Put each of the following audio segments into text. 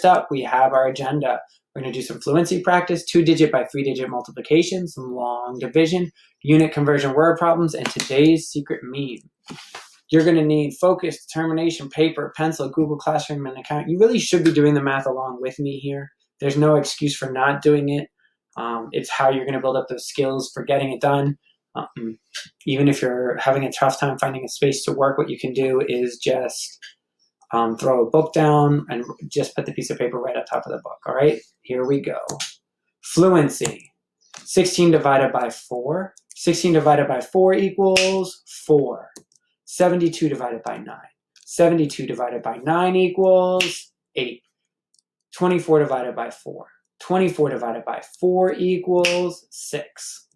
first up, we have our agenda. We're going to do some fluency practice, 2-digit by 3-digit multiplication, some long division, unit conversion word problems, and today's secret meme. You're going to need focus, determination, paper, pencil, Google Classroom, and account. You really should be doing the math along with me here. There's no excuse for not doing it. It's how you're going to build up those skills for getting it done. Even if you're having a tough time finding a space to work, what you can do is just throw a book down and just put the piece of paper right on top of the book. All right, here we go. Fluency. 16 divided by 4. 16 divided by 4 equals 4. 72 divided by 9. 72 divided by 9 equals 8. 24 divided by 4. 24 divided by 4 equals 6.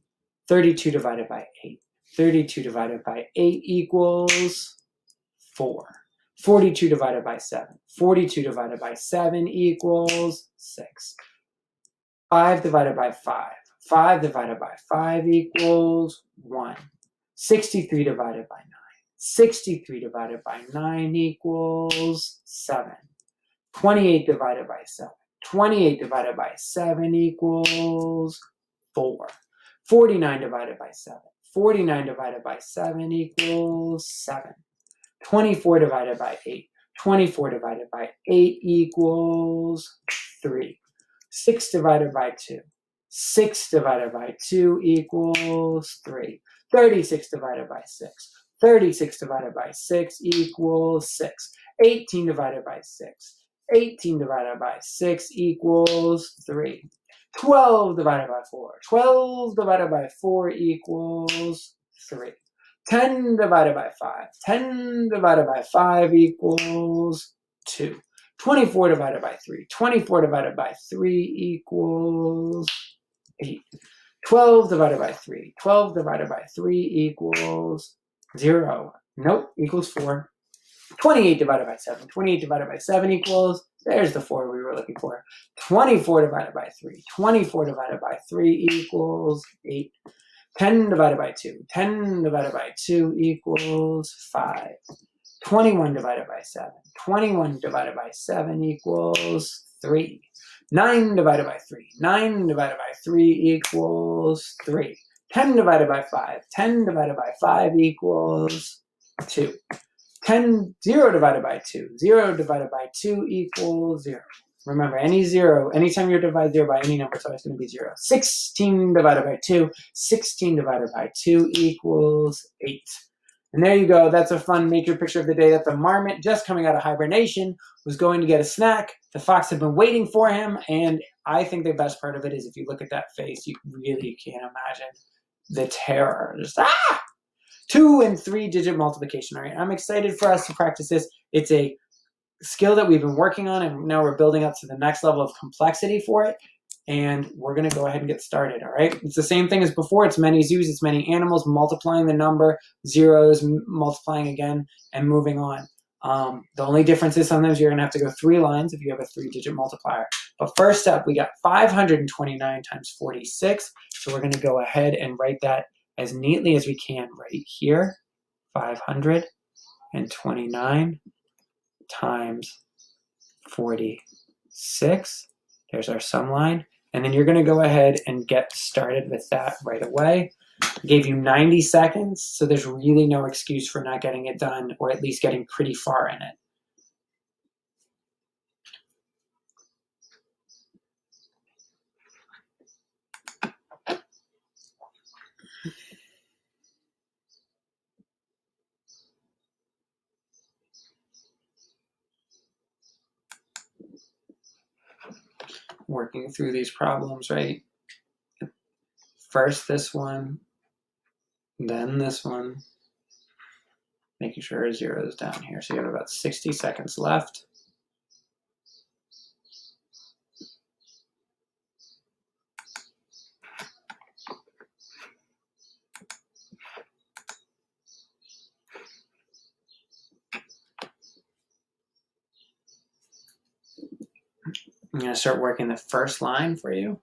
32 divided by 8. 32 divided by 8 equals 4. 42 divided by 7. 42 divided by 7 equals 6. 5 divided by 5. 5 divided by 5 equals 1. 63 divided by 9. 63 divided by 9 equals 7. 28 divided by 7. 28 divided by 7 equals 4. 49 divided by 7. 49 divided by 7 equals 7. 24 divided by 8. 24 divided by 8 equals 3. 6 divided by 2. 6 divided by 2 equals 3. 36 divided by 6. 36 divided by 6 equals 6. 18 divided by 6. 18 divided by 6 equals 3. 12 divided by 4. 12 divided by 4 equals 3. 10 divided by 5. 10 divided by 5 equals 2. 24 divided by 3. 24 divided by 3 equals 8. 12 divided by 3. 12 divided by 3 equals 0. Nope, equals 4. 28 divided by 7. 28 divided by 7 equals, there's the 4 we were looking for. 24 divided by 3. 24 divided by 3 equals 8. 10 divided by 2. 10 divided by 2 equals 5. 21 divided by 7. 21 divided by 7 equals 3. 9 divided by 3. 9 divided by 3 equals 3. 10 divided by 5. 10 divided by 5 equals 2. 0 divided by 2. 0 divided by 2 equals 0. Remember, anytime you divide 0 by any number, it's always going to be 0. 16 divided by 2. 16 divided by 2 equals 8. And there you go. That's a fun nature picture of the day that the marmot, just coming out of hibernation, was going to get a snack. The fox had been waiting for him. And I think the best part of it is if you look at that face, you really can't imagine the terror. Just, 2 and 3-digit multiplication. All right, I'm excited for us to practice this. It's a skill that we've been working on, and now we're building up to the next level of complexity for it. And we're going to go ahead and get started, all right? It's the same thing as before. It's many zoos, it's many animals, multiplying the number, zeros, multiplying again, and moving on. The only difference is sometimes you're going to have to go 3 lines if you have a 3-digit multiplier. But first up, we got 529 times 46. So we're going to go ahead and write that as neatly as we can right here. 529 times 46. There's our sum line. And then you're going to go ahead and get started with that right away. I gave you 90 seconds, so there's really no excuse for not getting it done, or at least getting pretty far in it. Working through these problems, right? First this one, then this one, making sure 0 is down here. So you have about 60 seconds left. I'm going to start working the first line for you,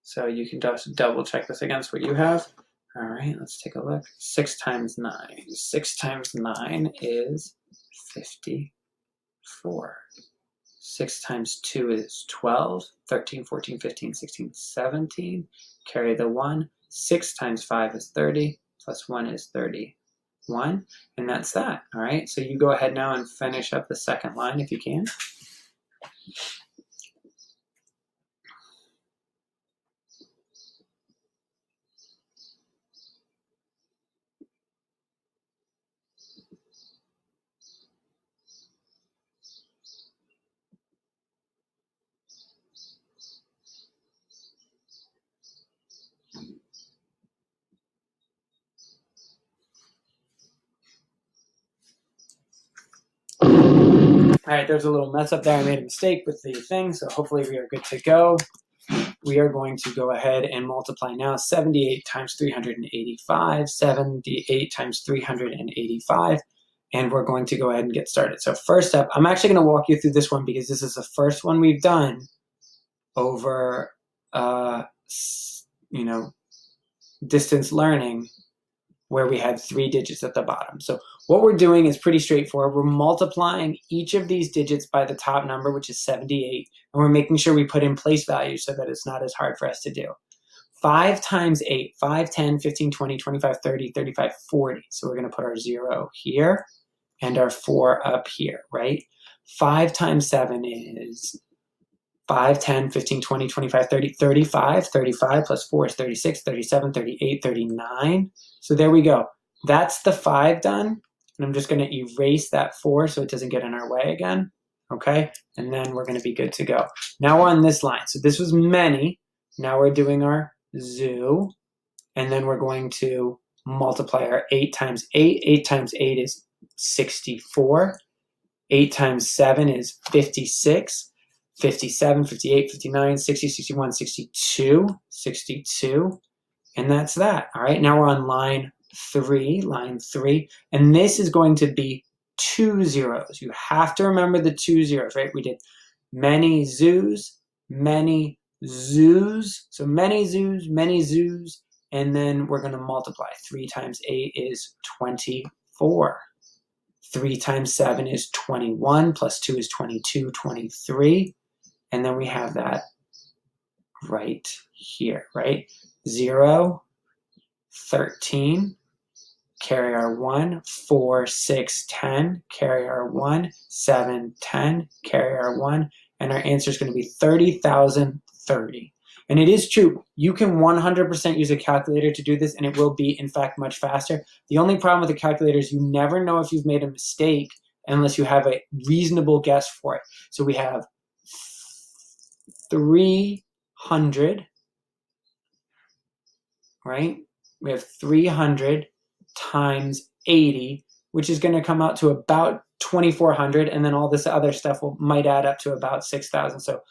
so you can just double check this against what you have. All right, let's take a look. 6 times 9. 6 times 9 is 54. 6 times 2 is 12. 13, 14, 15, 16, 17. Carry the 1. 6 times 5 is 30. Plus 1 is 31. And that's that. All right. So you go ahead now and finish up the second line if you can. All right, there's a little mess up there. I made a mistake with the thing, so hopefully we are good to go. We are going to go ahead and multiply now. 78 times 385, 78 times 385, and we're going to go ahead and get started. So first up, I'm actually going to walk you through this one because this is the first one we've done over, distance learning, where we had 3 digits at the bottom. So what we're doing is pretty straightforward. We're multiplying each of these digits by the top number, which is 78, and we're making sure we put in place values so that it's not as hard for us to do. 5 times 8, 5, 10, 15, 20, 25, 30, 35, 40. So we're going to put our 0 here and our 4 up here, right? 5 times 7 is 5, 10, 15, 20, 25, 30, 35. 35 plus 4 is 36, 37, 38, 39. So there we go. That's the 5 done. And I'm just going to erase that 4 so it doesn't get in our way again. Okay? And then we're going to be good to go. Now we're on this line. So this was many. Now we're doing our zoo. And then we're going to multiply our 8 times 8. 8 times 8 is 64. 8 times 7 is 56. 57, 58, 59, 60, 61, 62, 62. And that's that. All right, now we're on line 3, and this is going to be 2 zeros. You have to remember the 2 zeros, right? We did many zoos, many zoos. So many zoos, and then we're going to multiply. 3 times 8 is 24. 3 times 7 is 21, plus 2 is 22, 23. And then we have that right here, right? 0, 13, carry our 1, 4, 6, 10, carry our 1, 7, 10, carry our 1, and our answer is going to be 30,030. And it is true, you can 100% use a calculator to do this, and it will be, in fact, much faster. The only problem with the calculator is you never know if you've made a mistake unless you have a reasonable guess for it. So we have 300, right? We have 300 times 80, which is going to come out to about 2,400, and then all this other stuff might add up to about 6,000. So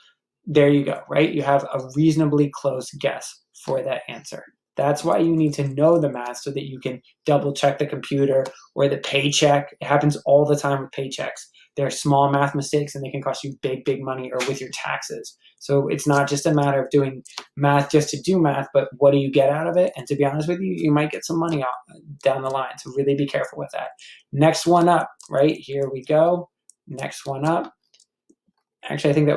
there you go, right? You have a reasonably close guess for that answer. That's why you need to know the math so that you can double check the computer or the paycheck. It happens all the time with paychecks. There are small math mistakes and they can cost you big, big money, or with your taxes. So it's not just a matter of doing math just to do math, but what do you get out of it? And to be honest with you, you might get some money down the line. So really be careful with that. Next one up, right? Here we go. Next one up. Actually, I think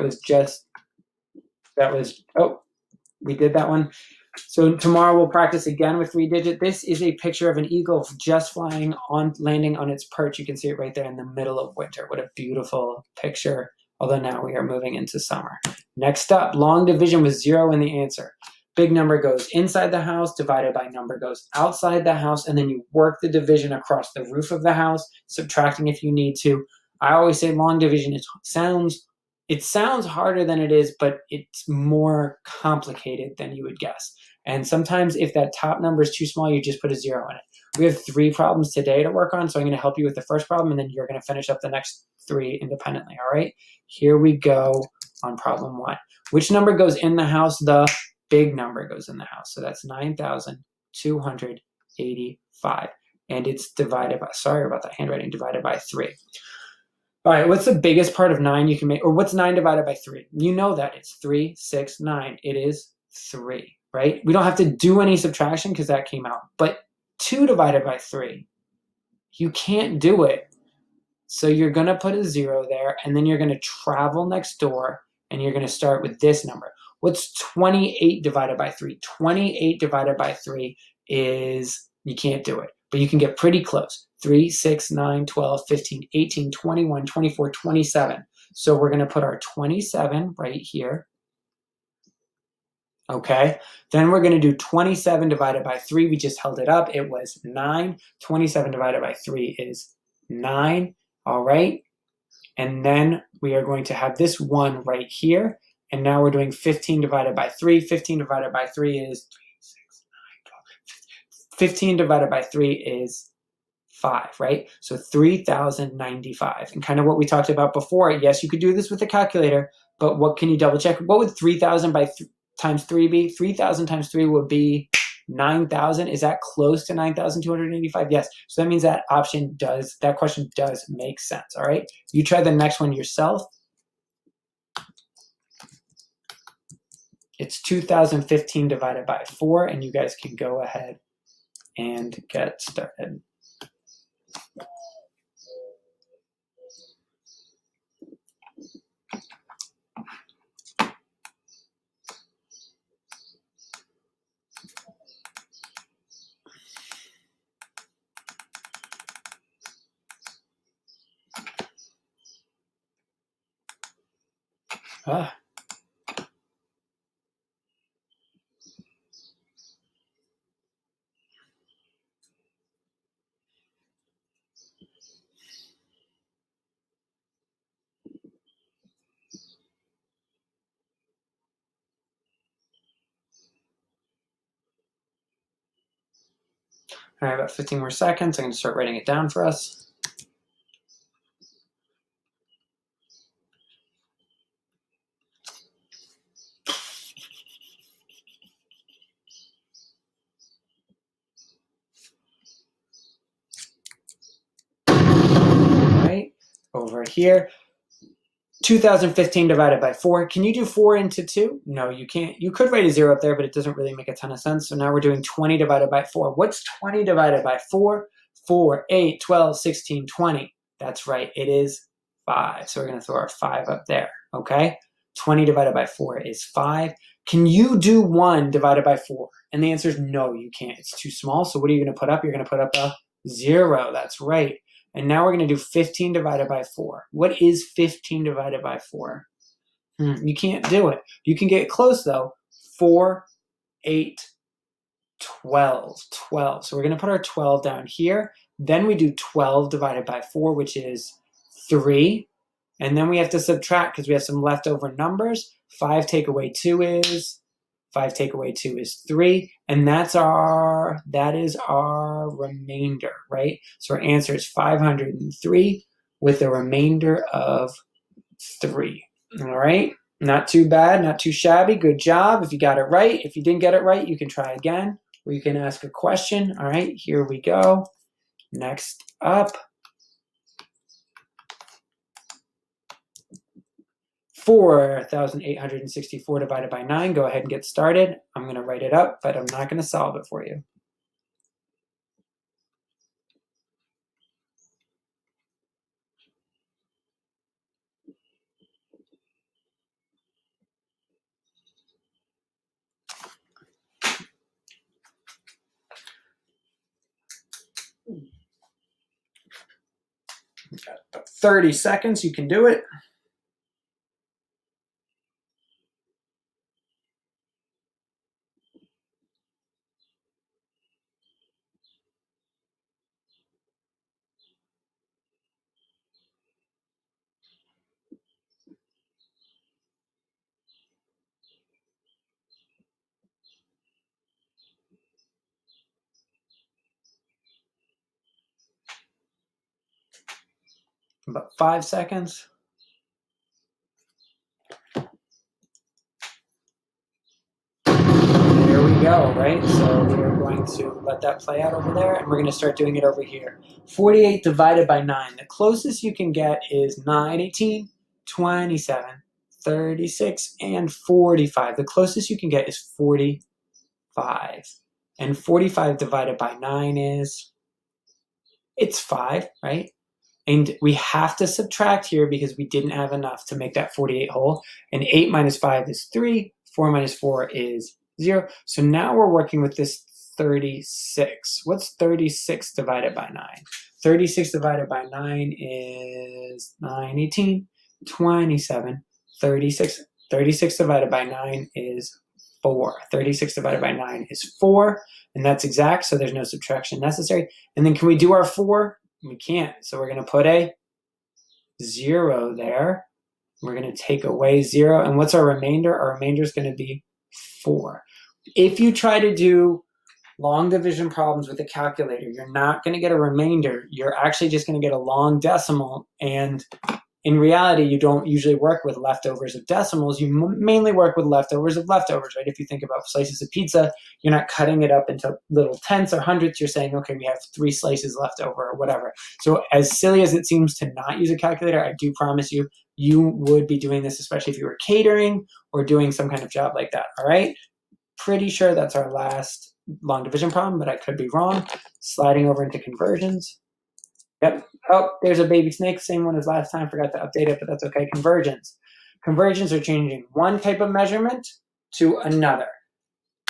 we did that one. So tomorrow we'll practice again with 3-digit. This is a picture of an eagle just landing on its perch. You can see it right there in the middle of winter. What a beautiful picture. Although now we are moving into summer. Next up, long division with 0 in the answer. Big number goes inside the house, divided by number goes outside the house, and then you work the division across the roof of the house, subtracting if you need to. I always say long division, it sounds harder than it is, but it's more complicated than you would guess. And sometimes if that top number is too small, you just put a 0 in it. We have 3 problems today to work on, so I'm going to help you with the first problem, and then you're going to finish up the next 3 independently, all right? Here we go on problem 1. Which number goes in the house? The big number goes in the house. So that's 9,285. And it's divided by, sorry about that handwriting, divided by 3. All right, what's the biggest part of 9 you can make? Or what's 9 divided by 3? You know that. It's 3, 6, 9. It is 3, right? We don't have to do any subtraction because that came out. But 2 divided by 3, you can't do it. So you're going to put a 0 there, and then you're going to travel next door, and you're going to start with this number. What's 28 divided by 3? 28 divided by 3 is, you can't do it, but you can get pretty close. 3, 6, 9, 12, 15, 18, 21, 24, 27. So we're going to put our 27 right here. Okay, then we're going to do 27 divided by 3. We just held it up. It was 9. 27 divided by 3 is 9. All right, and then we are going to have this 1 right here. And now we're doing 15 divided by 3. 15 divided by 3 is 3, 6, 9, 12. 15 divided by 3 is 5, right? So 3,095. And kind of what we talked about before, yes, you could do this with a calculator, but what can you double check? What would 3,000 times 3 be? 3,000 times 3 would be 9,000. Is that close to 9,285? Yes. So that means that question does make sense, all right? You try the next one yourself. It's 2015 divided by 4, and you guys can go ahead and get started. Ah. All right, about 15 more seconds. I'm going to start writing it down for us. All right, over here. 2015 divided by 4. Can you do 4 into 2? No, you can't. You could write a 0 up there, but it doesn't really make a ton of sense. So now we're doing 20 divided by 4. What's 20 divided by 4? 4, 8, 12, 16, 20. That's right. It is 5. So we're going to throw our 5 up there. Okay? 20 divided by 4 is 5. Can you do 1 divided by 4? And the answer is no, you can't. It's too small. So what are you going to put up? You're going to put up a 0. That's right. And now we're going to do 15 divided by 4. What is 15 divided by 4? You can't do it. You can get close, though. 4, 8, 12. 12. So we're going to put our 12 down here. Then we do 12 divided by 4, which is 3. And then we have to subtract because we have some leftover numbers. 5 take away 2 is... 5 take away 2 is 3, and that is our remainder, right? So our answer is 503 with a remainder of 3. All right, not too bad, not too shabby. Good job if you got it right. If you didn't get it right, you can try again, or you can ask a question. All right, here we go. Next up. 4,864 divided by 9. Go ahead and get started. I'm going to write it up, but I'm not going to solve it for you. Got about 30 seconds. You can do it. About 5 seconds. There we go, right? So we're going to let that play out over there, and we're going to start doing it over here. 48 divided by 9. The closest you can get is 9, 18, 27, 36, and 45. The closest you can get is 45. And 45 divided by 9 is, it's 5, right? And we have to subtract here because we didn't have enough to make that 48 whole. And 8 minus 5 is 3. 4 minus 4 is 0. So now we're working with this 36. What's 36 divided by 9? 36 divided by 9 is 9, 18, 27, 36. 36 divided by 9 is 4. 36 divided by 9 is 4. And that's exact, so there's no subtraction necessary. And then can we do our 4? We can't. So we're going to put a 0 there. We're going to take away 0. And what's our remainder? Our remainder is going to be 4. If you try to do long division problems with a calculator, you're not going to get a remainder. You're actually just going to get a long decimal. And in reality, you don't usually work with leftovers of decimals. You mainly work with leftovers of leftovers, right? If you think about slices of pizza, you're not cutting it up into little tenths or hundredths. You're saying, okay, we have 3 slices left over or whatever. So as silly as it seems to not use a calculator, I do promise you, you would be doing this, especially if you were catering or doing some kind of job like that, all right? Pretty sure that's our last long division problem, but I could be wrong. Sliding over into conversions. Yep. Oh, there's a baby snake. Same one as last time. Forgot to update it, but that's okay. Conversions. Conversions are changing one type of measurement to another.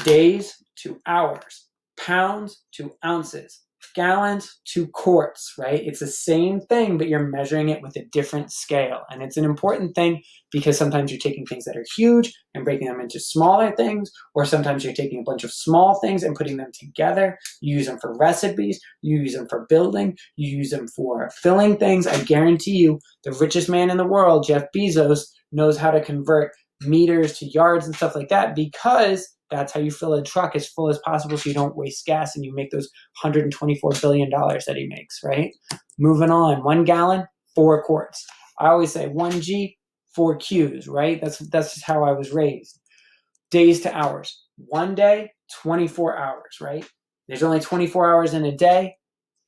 Days to hours. Pounds to ounces. Gallons to quarts, right? It's the same thing, but you're measuring it with a different scale. And it's an important thing because sometimes you're taking things that are huge and breaking them into smaller things, or sometimes you're taking a bunch of small things and putting them together. You use them for recipes, you use them for building, you use them for filling things. I guarantee you, the richest man in the world, Jeff Bezos, knows how to convert meters to yards and stuff like that, because that's how you fill a truck as full as possible so you don't waste gas and you make those $124 billion that he makes, right? Moving on. 1 gallon, 4 quarts. I always say 1 G, 4 Qs, right? That's just how I was raised. Days to hours. 1 day, 24 hours, right? There's only 24 hours in a day.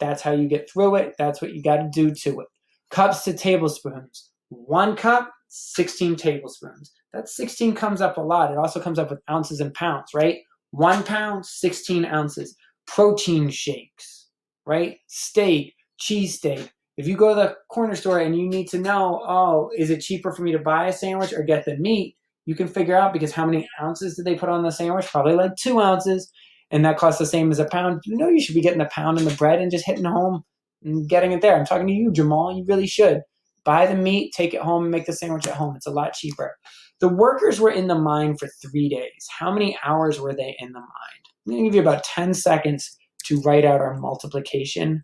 That's how you get through it. That's what you got to do to it. Cups to tablespoons. 1 cup, 16 tablespoons. That 16 comes up a lot. It also comes up with ounces and pounds, right? 1 pound, 16 ounces. Protein shakes, right? Steak, cheesesteak. If you go to the corner store and you need to know, oh, is it cheaper for me to buy a sandwich or get the meat? You can figure out, because how many ounces did they put on the sandwich? Probably like 2 ounces. And that costs the same as a pound. You know you should be getting the pound and the bread and just hitting home and getting it there. I'm talking to you, Jamal. You really should. Buy the meat, take it home, and make the sandwich at home. It's a lot cheaper. The workers were in the mine for 3 days. How many hours were they in the mine? I'm going to give you about 10 seconds to write out our multiplication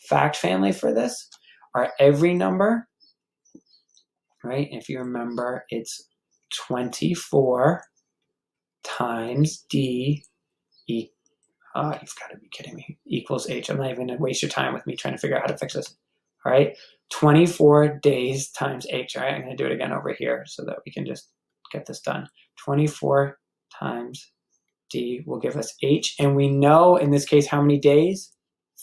fact family for this. Our every number, right? If you remember, it's 24 times D you've got to be kidding me, equals H. I'm not even going to waste your time with me trying to figure out how to fix this. All right, 24 days times H. All right, I'm going to do it again over here so that we can just get this done. 24 times D will give us H. And we know in this case how many days?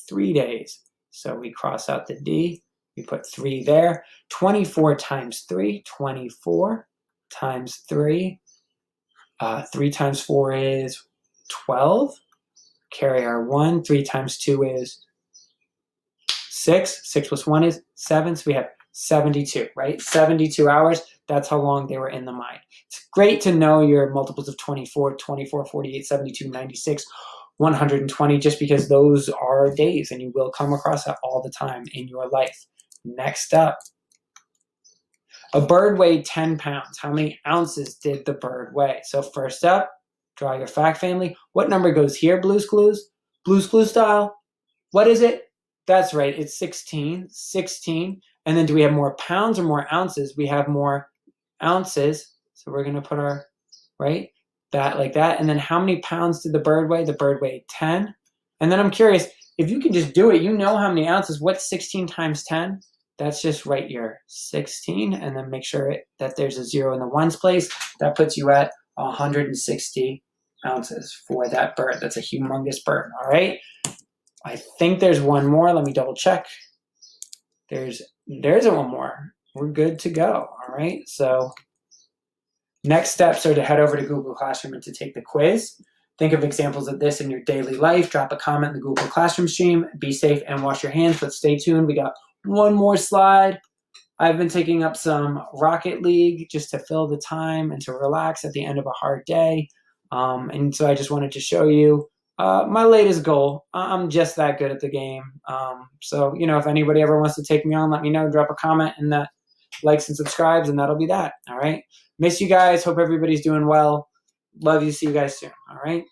3 days. So we cross out the D. We put 3 there. 24 times 3, 24 times 3. 3 times 4 is 12. Carry our 1. 3 times 2 is 6. 6 plus 1 is 7. So we have 72, right? 72 hours. That's how long they were in the mine. It's great to know your multiples of 24, 24, 48, 72, 96, 120, just because those are days and you will come across that all the time in your life. Next up, a bird weighed 10 pounds. How many ounces did the bird weigh? So first up, draw your fact family. What number goes here, Blue's Clues? Blue's Clues style. What is it? That's right, it's 16. 16. And then do we have more pounds or more ounces? We have more ounces. So we're going to put our, right, that like that. And then how many pounds did the bird weigh? The bird weighed 10. And then I'm curious, if you can just do it, you know how many ounces. What's 16 times 10? That's just write your 16 and then make sure that there's a 0 in the ones place. That puts you at 160 ounces for that bird. That's a humongous bird, all right? I think there's one more. Let me double check. There's one more. We're good to go, all right? So next steps are to head over to Google Classroom and to take the quiz. Think of examples of this in your daily life. Drop a comment in the Google Classroom stream. Be safe and wash your hands, but stay tuned. We got One more slide. I've been taking up some Rocket League just to fill the time and to relax at the end of a hard day. And so I just wanted to show you my latest goal. I'm just that good at the game. So, if anybody ever wants to take me on, let me know. Drop a comment and that likes and subscribes, and that'll be that. All right. Miss you guys. Hope everybody's doing well. Love you. See you guys soon. All right.